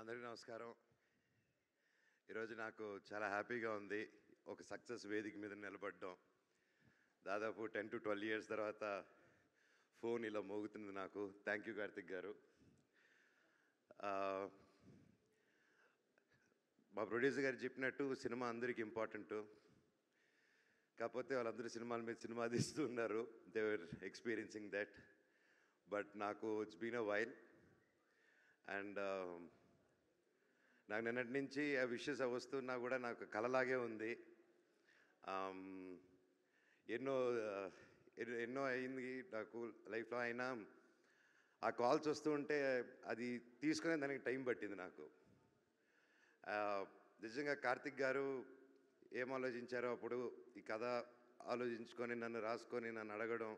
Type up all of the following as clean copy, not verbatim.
అందరికీ నమస్కారం. ఈరోజు నాకు చాలా హ్యాపీగా ఉంది. ఒక సక్సెస్ వేదిక మీద నిలబడడం. దాదాపు 10-12 ఇయర్స్ తర్వాత ఫోన్ ఇలా మోగుతుంది నాకు. థ్యాంక్ యూ కార్తిక్ గారు. మా ప్రొడ్యూసర్ గారు చెప్పినట్టు సినిమా అందరికీ ఇంపార్టెంటు. కాకపోతే వాళ్ళందరూ సినిమాల మీద సినిమా తీస్తూ ఉన్నారు. They were experiencing that. But నాకు it's been a while. And నాకు నిన్నటి నుంచి ఆ విషెస్ వస్తున్నా కూడా నాకు కలలాగే ఉంది. ఎన్నో ఎన్నో అయింది నాకు లైఫ్లో. అయినా ఆ కాల్స్ వస్తూ ఉంటే అది తీసుకునే దానికి టైం పట్టింది నాకు. నిజంగా కార్తిక్ గారు ఏం ఆలోచించారో అప్పుడు ఈ కథ ఆలోచించుకొని నన్ను రాసుకొని నన్ను అడగడం,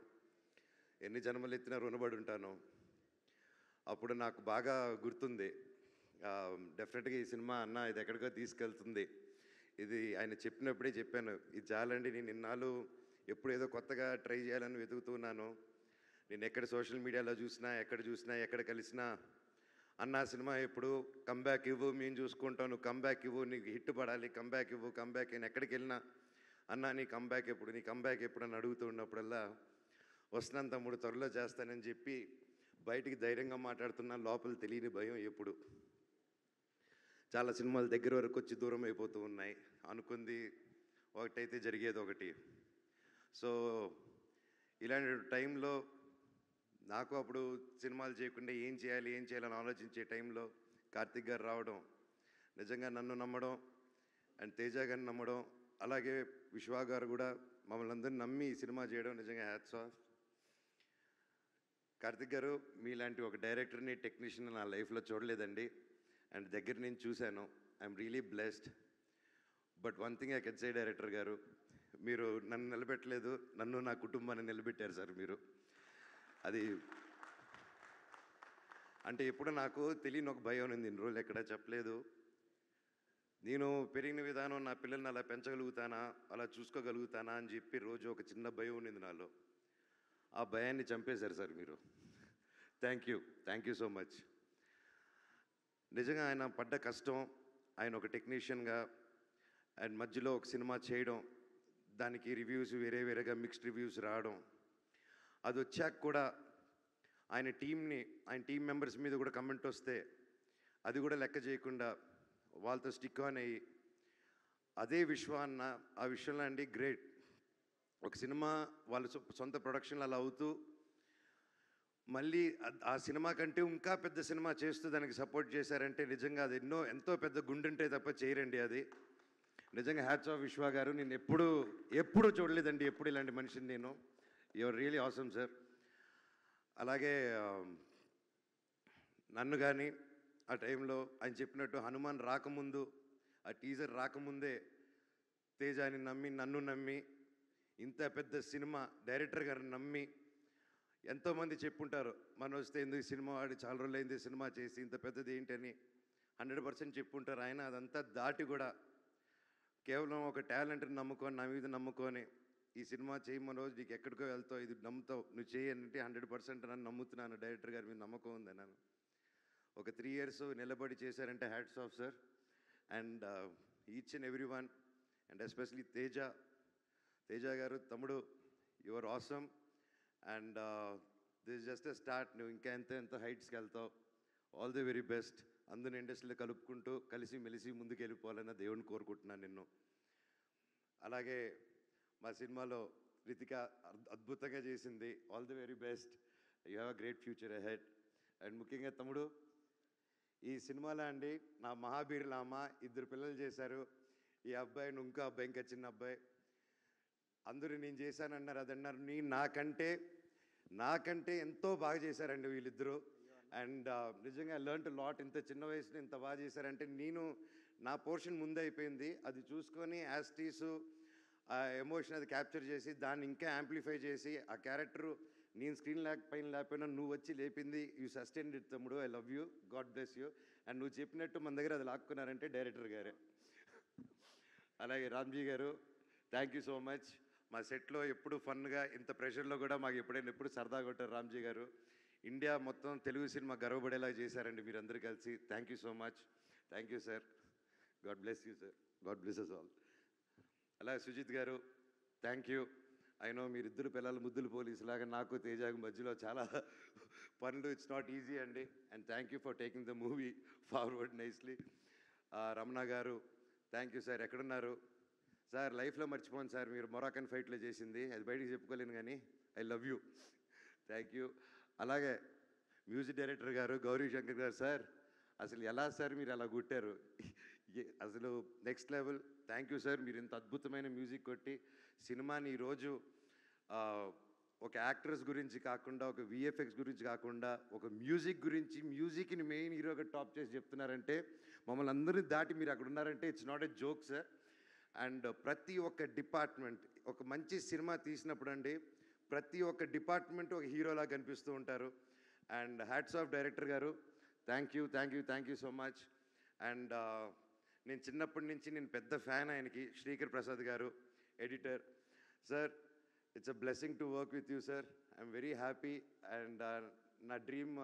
ఎన్ని జన్మలు ఎత్తినా రుణపడి ఉంటాను. అప్పుడు నాకు బాగా గుర్తుంది. డెఫినెట్గా ఈ సినిమా అన్న ఇది ఎక్కడికో తీసుకెళ్తుంది. ఇది ఆయన చెప్పినప్పుడే చెప్పాను, ఇది చాలండి, నేను ఇన్నాళ్ళు ఎప్పుడు ఏదో కొత్తగా ట్రై చేయాలని వెతుకుతున్నాను. నేను ఎక్కడ సోషల్ మీడియాలో చూసినా, ఎక్కడ కలిసినా అన్న సినిమా ఎప్పుడు కంబ్యాక్ ఇవ్వు, మేము చూసుకుంటాం, నువ్వు కంబ్యాక్ ఇవ్వు, నీకు హిట్ పడాలి, కంబ్యాక్ ఇవ్వు, కంబ్యాక్. నేను ఎక్కడికి వెళ్ళినా అన్న నీ కంబ్యాక్ ఎప్పుడు అని అడుగుతూ ఉన్నప్పుడల్లా వస్తున్నాను తమ్ముడు, త్వరలో చేస్తానని చెప్పి బయటికి ధైర్యంగా మాట్లాడుతున్నా. లోపల తెలియని భయం ఎప్పుడు. చాలా సినిమాలు దగ్గర వరకు వచ్చి దూరం అయిపోతూ ఉన్నాయి. అనుకుంది ఒకటైతే జరిగేది ఒకటి. సో ఇలాంటి టైంలో నాకు అప్పుడు సినిమాలు చేయకుండా ఏం చేయాలని ఆలోచించే టైంలో కార్తిక్ గారు రావడం, నిజంగా నన్ను నమ్మడం అండ్ తేజ గారిని నమ్మడం, అలాగే విశ్వా గారు కూడా మమ్మల్ని అందరినీ నమ్మి ఈ సినిమా చేయడం నిజంగా హ్యాట్స్ ఆఫ్. కార్తిక్ గారు మీలాంటి ఒక డైరెక్టర్ని, టెక్నీషియన్ నా లైఫ్లో చూడలేదండి. అండ్ దగ్గర నేను చూశాను. I'm really blessed. But one thing I can say director గారు, మీరు నన్ను నిలబెట్టలేదు, నన్ను నా కుటుంబాన్ని నిలబెట్టారు సార్ మీరు. అది అంటే ఎప్పుడు నాకు తెలియని ఒక భయం ఉంది. ఇన్ని రోజులు ఎక్కడా చెప్పలేదు. నేను పెరిగిన విధానం, నా పిల్లల్ని అలా పెంచగలుగుతానా, అలా చూసుకోగలుగుతానా అని చెప్పి రోజు ఒక చిన్న భయం ఉండింది నాలో. ఆ భయాన్ని చంపేశారు సార్ మీరు. Thank you so much. నిజంగా ఆయన పడ్డ కష్టం, ఆయన ఒక టెక్నీషియన్గా అండ్ మధ్యలో ఒక సినిమా చేయడం, దానికి రివ్యూస్ వేరేగా మిక్స్డ్ రివ్యూస్ రావడం, అది వచ్చాక కూడా ఆయన టీం మెంబర్స్ మీద కూడా కమెంట్ వస్తే అది కూడా లెక్క చేయకుండా వాళ్ళతో స్టిక్ ఆన్ అయ్యి, అదే విశ్వాన్న ఆ విషయంలో అండి గ్రేట్. ఒక సినిమా వాళ్ళ సొంత ప్రొడక్షన్లు అలా అవుతూ మళ్ళీ ఆ సినిమా కంటే ఇంకా పెద్ద సినిమా చేస్తూ దానికి సపోర్ట్ చేశారంటే నిజంగా అది ఎంతో పెద్ద గుండెంటే తప్ప చేయరండి అది. నిజంగా హ్యాట్స్ ఆఫ్ విశ్వా గారు. నేను ఎప్పుడు చూడలేదండి ఎప్పుడు ఇలాంటి మనిషిని నేను. Your really awesome sir. అలాగే నన్ను కానీ ఆ టైంలో ఆయన చెప్పినట్టు హనుమాన్ రాకముందు, ఆ టీజర్ రాకముందే తేజాని నమ్మి, నన్ను నమ్మి, ఇంత పెద్ద సినిమా డైరెక్టర్ గారిని నమ్మి, ఎంతోమంది చెప్పుంటారు మనం వస్తే ఎందుకు సినిమా వాడి చాలా రోజులు అయింది సినిమా చేసి ఇంత పెద్దది ఏంటని 100% చెప్పుంటారు. ఆయన అదంతా దాటి కూడా కేవలం ఒక టాలెంట్ని నమ్ముకొని, నా మీద నమ్ముకొని ఈ సినిమా చేయమని రోజు నీకు ఎక్కడికో వెళ్తావు, ఇది నమ్ముతావు, నువ్వు చేయంటే 100% నన్ను నమ్ముతున్నాను. డైరెక్టర్ గారి మీద నమ్మకం ఉంది నన్ను. ఒక 3 ఇయర్స్ నిలబడి చేశారంటే hats off sir. And each and every one and especially Teja గారు, తమ్ముడు, your awesome. And this just a start. నువ్వు ఇంకా ఎంత హైట్స్కి వెళ్తావు. All the very best. అందరిని ఇండస్ట్రీలో కలుపుకుంటూ కలిసి మెలిసి ముందుకు వెళ్ళిపోవాలని దేవుడిని కోరుకుంటున్నాను నిన్ను. అలాగే మా సినిమాలో రితిక అద్భుతంగా చేసింది. All the very best. You have a great future ahead. And ముఖ్యంగా తమ్ముడు, ఈ సినిమాలో అండి నా మహాబీరులామ 2 పిల్లలు చేశారు. ఈ అబ్బాయి, ఇంకో అబ్బాయి, ఇంకా చిన్న అబ్బాయి. అందరూ నేను చేశానన్నారు, అదన్నారు. నాకంటే ఎంతో బాగా చేశారండి వీళ్ళిద్దరూ. అండ్ నిజంగా లెర్న్ లాట్. ఇంత చిన్న వయసులో ఇంత బాగా చేశారంటే నా పోర్షన్ ముందే అయిపోయింది. అది చూసుకొని యాస్టీసు ఆ ఎమోషన్ అది క్యాప్చర్ చేసి దాన్ని ఇంకా యాంప్లిఫై చేసి ఆ క్యారెక్టరు నేను స్క్రీన్ లేకపోయినా నువ్వు వచ్చి లేపింది. యూ సస్టైన్డ్ ఇట్ తమ్ముడు. I love you. God bless you. And నువ్వు చెప్పినట్టు మన దగ్గర అది లాక్కున్నారంటే డైరెక్టర్ గారే. అలాగే రామ్జీ గారు, థ్యాంక్ యూ సో మచ్. మా సెట్లో ఎప్పుడు ఫన్గా, ఇంత ప్రెషర్లో కూడా మాకు ఎప్పుడు సరదాగా కొట్టారు రామ్జీ గారు. ఇండియా మొత్తం తెలుగు సినిమా గర్వపడేలా చేశారండి మీరందరూ కలిసి. Thank you so much. Thank you sir. God bless you sir. God bless us all. అలాగే సుజిత్ గారు, థ్యాంక్ యూ. ఐ నో మీరిద్దరు పిల్లలు ముద్దులు పోలీసులాగా నాకు తేజాకు మధ్యలో చాలా పనులు. ఇట్స్ నాట్ ఈజీ అండి. And thank you for taking the movie forward nicely. Ramana గారు, థ్యాంక్ యూ సార్. ఎక్కడున్నారు సార్? లైఫ్లో మర్చిపోను సార్ మీరు మొరాకన్ ఫైట్లో చేసింది, అది బయటికి చెప్పుకోలేను కానీ I love you. Thank you. అలాగే మ్యూజిక్ డైరెక్టర్ గారు గౌరీ శంకర్ గారు, సార్ అసలు ఎలా సార్ మీరు అలా కొట్టారు, అసలు next level. Thank you sir. మీరు ఇంత అద్భుతమైన మ్యూజిక్ కొట్టి సినిమాని ఈరోజు ఒక యాక్టర్స్ గురించి కాకుండా, ఒక విఎఫ్ఎక్స్ గురించి కాకుండా, ఒక మ్యూజిక్ గురించి, మ్యూజిక్ని మెయిన్ హీరోగా టాప్ చేసి చెప్తున్నారంటే, మమ్మల్ని అందరినీ దాటి మీరు అక్కడ ఉన్నారంటే it's not a joke sir. And ప్రతి ఒక్క డిపార్ట్మెంట్ ఒక మంచి సినిమా తీసినప్పుడు అండి, ప్రతి ఒక్క డిపార్ట్మెంట్ ఒక హీరోలా కనిపిస్తూ ఉంటారు. అండ్ హ్యాట్స్ ఆఫ్ డైరెక్టర్ గారు, thank you, thank you, thank you so much. And నేను చిన్నప్పటి నుంచి నేను పెద్ద ఫ్యాన్ ఆయనకి. శ్రీకర్ ప్రసాద్ గారు editor sir, it's a blessing to work with you sir. I'm very happy. And నా dream,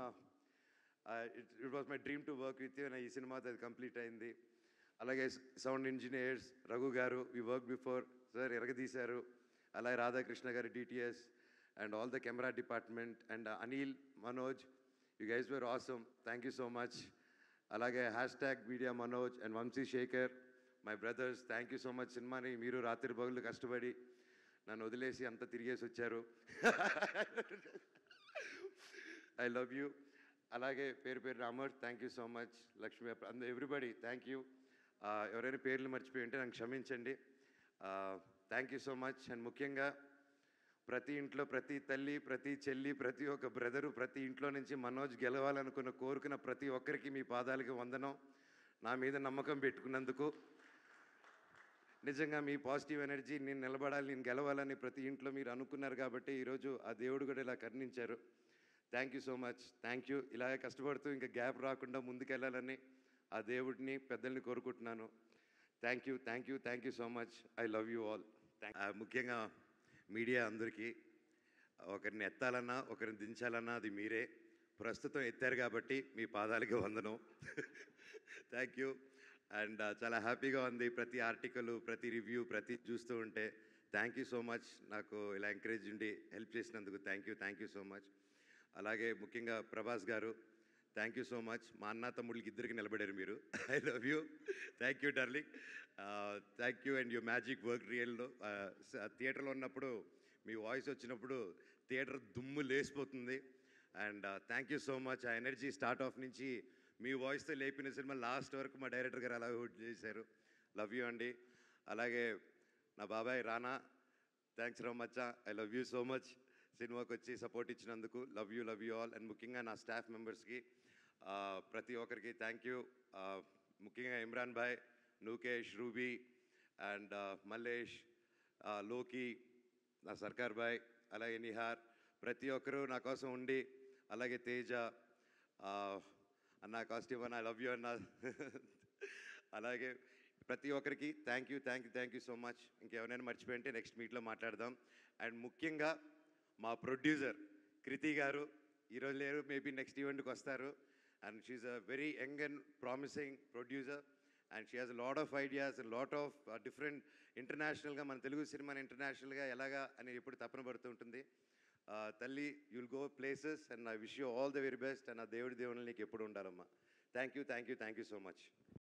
it was my dream to work with you. ఈ సినిమాతో అది కంప్లీట్ అయింది. అలాగే సౌండ్ ఇంజనీర్స్ రఘు గారు, వి వర్క్ బిఫోర్ సార్, ఎరగదీశారు. అలాగే రాధాకృష్ణ గారు DTS and all the camera department. And Anil, Manoj, you guys were awesome. Thank you so much. అలాగే #media Manoj and Vamshi Shekhar, my brothers, thank you so much. సినిమాని మీరు రాత్రి పగులు కష్టపడి నన్ను వదిలేసి అంతా తిరిగేసి వచ్చారు. I love you. అలాగే పేరు పేరు Amar, thank you so much. Lakshmi, everybody thank you. ఎవరైనా పేర్లు మర్చిపోయి ఉంటే నాకు క్షమించండి. Thank you so much. And ముఖ్యంగా ప్రతి ఇంట్లో ప్రతి తల్లి, ప్రతి చెల్లి, ప్రతి ఒక్క బ్రదరు, ప్రతి ఇంట్లో నుంచి మనోజ్ గెలవాలనుకున్న కోరుకున్న ప్రతి ఒక్కరికి మీ పాదాలకి వందనం. నా మీద నమ్మకం పెట్టుకున్నందుకు నిజంగా మీ పాజిటివ్ ఎనర్జీ, నేను నిలబడాలి, నేను గెలవాలని ప్రతి ఇంట్లో మీరు అనుకున్నారు కాబట్టి ఈరోజు ఆ దేవుడు కూడా ఇలా కరుణించారు. Thank you so much. Thank you. ఇలాగే కష్టపడుతూ ఇంకా గ్యాప్ రాకుండా ముందుకెళ్ళాలని ఆ దేవుడిని, పెద్దల్ని కోరుకుంటున్నాను. Thank you, thank you, thank you so much. I love you all. ముఖ్యంగా మీడియా అందరికీ, ఒకరిని ఎత్తాలన్నా ఒకరిని దించాలన్నా అది మీరే. ప్రస్తుతం ఎత్తారు కాబట్టి మీ పాదాలకి వందనం. Thank you. అండ్ చాలా హ్యాపీగా ఉంది ప్రతి ఆర్టికల్, ప్రతి రివ్యూ, ప్రతి చూస్తూ ఉంటే. Thank you so much. నాకు ఇలా ఎంకరేజ్ ఉండి హెల్ప్ చేసినందుకు thank you, thank you so much. అలాగే ముఖ్యంగా ప్రభాస్ గారు, థ్యాంక్ యూ సో మచ్. మా అన్న తమ్ముళ్ళకి ఇద్దరికి నిలబడారు మీరు. I love you. Thank you darling. Thank you. And you magic work రియల్లో. థియేటర్లో ఉన్నప్పుడు మీ వాయిస్ వచ్చినప్పుడు థియేటర్ దుమ్ము లేసిపోతుంది. And thank you so much. ఆ ఎనర్జీ స్టార్ట్ ఆఫ్ నుంచి మీ వాయిస్తో లేపిన సినిమా లాస్ట్ వరకు మా డైరెక్టర్ గారు అలా హోల్డ్ చేశారు. లవ్ యూ అండి. అలాగే నా బాబాయ్ రానా, థ్యాంక్స్ రా మచ్చా. I love you so much. సినిమాకి వచ్చి సపోర్ట్ ఇచ్చినందుకు love you, love you all. And ముఖ్యంగా నా స్టాఫ్ మెంబర్స్కి ప్రతి ఒక్కరికి థ్యాంక్ యూ. ముఖ్యంగా ఇమ్రాన్ భాయ్, నూకేష్, రూబీ అండ్ మల్లేష్, లోకి, నా సర్కార్ భాయ్, అలాగే నిహార్, ప్రతి ఒక్కరూ నా కోసం ఉండి, అలాగే తేజ అన్న, కాస్ట్యూమ్ అన్న, ఐ లవ్ యూ అన్న. అలాగే ప్రతి ఒక్కరికి thank you, thank you, thank you so much. ఇంకెవరైనా మర్చిపోయింటే నెక్స్ట్ మీట్లో మాట్లాడదాం. అండ్ ముఖ్యంగా మా ప్రొడ్యూసర్ కృతి గారు ఈరోజు లేరు, మేబీ నెక్స్ట్ ఈవెంట్కి వస్తారు. And she's a very young and promising producer. And she has lot of ideas and lot of different ఇంటర్నేషనల్గా, మన తెలుగు సినిమాని ఇంటర్నేషనల్గా ఎలాగా అని ఎప్పుడు తపన పడుతూ ఉంటుంది. తల్లి, you'll go places and I wish you all the very best. And ఆ దేవుడి దేవుళ్ళు నీకు ఎప్పుడు ఉండాలమ్మా. Thank you, thank you, thank you so much.